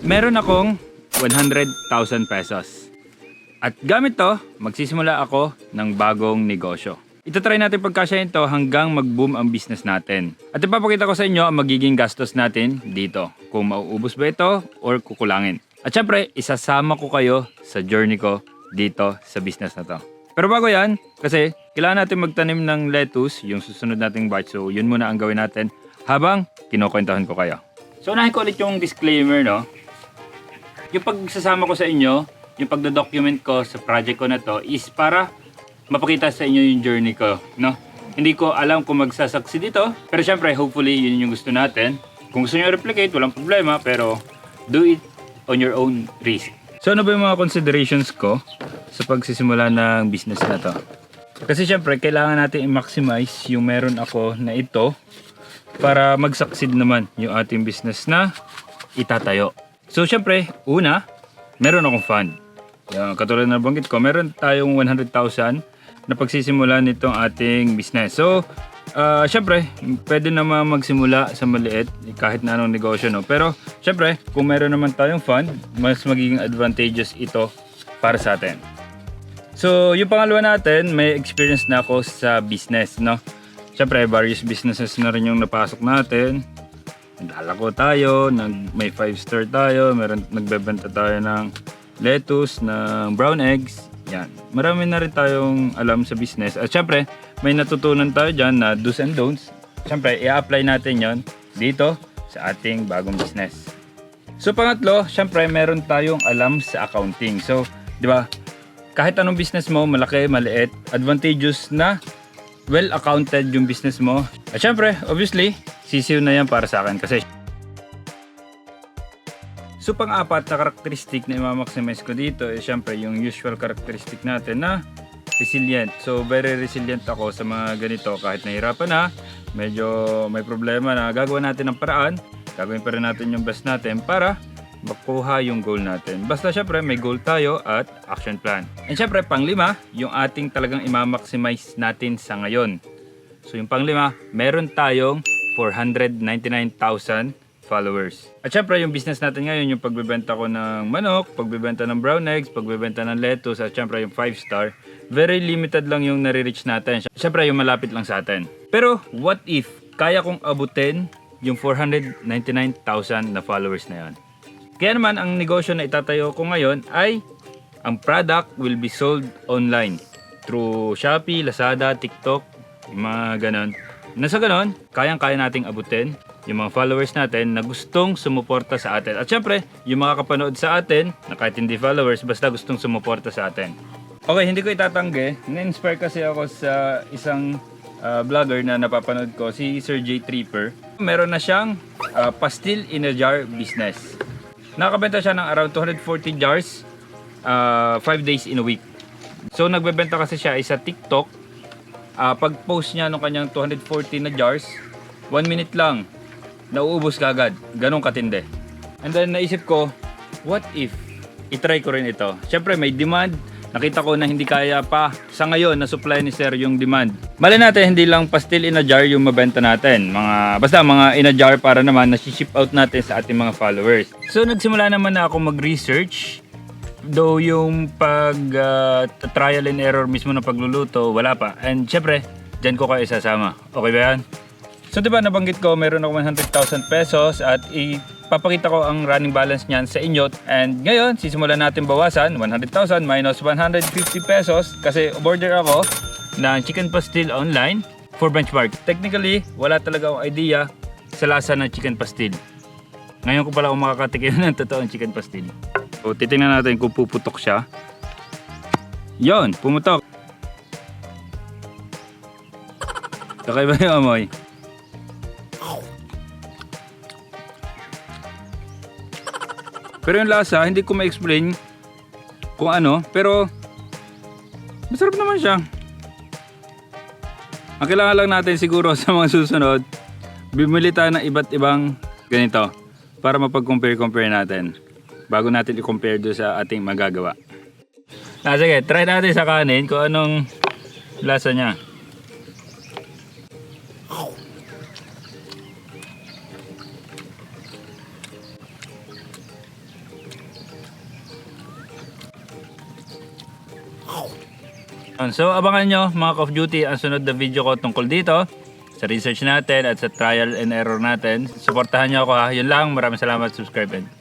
Meron akong 100,000 pesos. At gamit to, magsisimula ako ng bagong negosyo. Itatry natin pagkasyahin to hanggang mag-boom ang business natin. At ipapakita ko sa inyo ang magiging gastos natin dito. Kung mauubos ba ito or kukulangin. At syempre, isasama ko kayo sa journey ko dito sa business na to. Pero bago yan, kasi kailangan natin magtanim ng lettuce, yung susunod nating batch. So yun muna ang gawin natin habang kinukwentuhan ko kayo. So unahin ko ulit yung disclaimer, no? Yung pagsasama ko sa inyo, yung pagdo-document ko sa project ko na to is para mapakita sa inyo yung journey ko, no? Hindi ko alam kung magsasucceed dito, pero syempre, hopefully, yun yung gusto natin. Kung gusto nyo replicate, walang problema, pero do it on your own risk. So ano ba yung mga considerations ko sa pagsisimula ng business na to? Kasi syempre, kailangan natin i-maximize yung meron ako na ito para mag-succeed naman yung ating business na itatayo. So syempre, una, meron akong fund. Yung, katulad na banggit ko, meron tayong 100,000 na pagsisimula nitong ating business. So, syempre, pwede naman magsimula sa maliit kahit na anong negosyo, no? Pero, syempre, kung meron naman tayong fund, mas magiging advantageous ito para sa atin. So, yung pangalawa natin, may experience na ako sa business, no? Syempre, various businesses na rin yung napasok natin. Naglalako tayo, may 5-star tayo, nagbebenta tayo ng lettuce, ng brown eggs. Yan. Marami na rin tayong alam sa business. At syempre, may natutunan tayo dyan na do's and don'ts. Syempre, i-apply natin yon dito sa ating bagong business. So, pangatlo, syempre, meron tayong alam sa accounting. So, di ba, kahit anong business mo, malaki, maliit, advantageous na well-accounted yung business mo. At syempre, obviously, sisiw na yan para sa akin kasi so pang-apat na karakteristik na i-maximize ko dito is syempre yung usual karakteristik natin na resilient. So very resilient ako sa mga ganito kahit nahirapan na, medyo may problema na gagawin natin ng paraan, gagawin pa rin natin yung best natin para makuha yung goal natin. Basta syempre may goal tayo at action plan. And syempre pang-lima, yung ating talagang i-maximize natin sa ngayon. So yung pang-lima, meron tayong 499,000 followers. At syempre yung business natin ngayon, yung pagbebenta ko ng manok, pagbebenta ng brown eggs, pagbebenta ng lettuce, at syempre yung 5-star, very limited lang yung nare-reach natin. Syempre yung malapit lang sa atin. Pero what if kaya kong abutin yung 499,000 na followers na yan? Kaya naman ang negosyo na itatayo ko ngayon ay ang product will be sold online through Shopee, Lazada, TikTok, yung mga ganon. Nasa ganon, kayang-kaya nating abutin yung mga followers natin na gustong sumuporta sa atin. At syempre, yung mga kapanood sa atin na kahit hindi followers, basta gustong sumuporta sa atin. Okay, hindi ko itatanggi. Na-inspire kasi ako sa isang vlogger na napapanood ko, si Sir J. Tripper. Meron na siyang pastil in a jar business. Nakabenta siya ng around 240 jars 5 days in a week. So nagbebenta kasi siya sa TikTok. Pag-post niya ng kanyang 240 na jars, 1 minute lang, nauubos kagad. Ganong katindi. And then naisip ko, what if itry ko rin ito? Siyempre may demand. Nakita ko na hindi kaya pa sa ngayon na supply ni Sir yung demand. Mali natin hindi lang pastil in a jar yung mabenta natin. Basta mga in a jar para naman na-ship out natin sa ating mga followers. So nagsimula naman na ako mag-research. Though yung trial and error mismo ng pagluluto, wala pa. And syempre, dyan ko kayo isasama. Okay ba yan? So diba nabanggit ko, meron ako 100,000 pesos at ipapakita ko ang running balance niyan sa inyo. And ngayon, sisimulan natin bawasan 100,000 minus 150 pesos kasi order ako ng chicken pastil online for benchmark. Technically, wala talaga akong idea sa lasa ng chicken pastil. Ngayon ko pala makakatikim ng totoong chicken pastil. So titingnan natin kung puputok siya. Yon, pumutok. Kakaiba yung amoy. Pero yung lasa, hindi ko ma-explain kung ano, pero masarap naman siya. Ang kailangan lang natin siguro sa mga susunod, bumili tayo ng iba't ibang ganito para mapag-compare natin bago natin i-compare doon sa ating magagawa. Sige, try natin sa kanin kung anong lasa niya. So abangan nyo mga Call of Duty ang sunod na video ko tungkol dito sa research natin at sa trial and error natin. Suportahan nyo ako ha. Yun lang. Maraming salamat. Subscribe and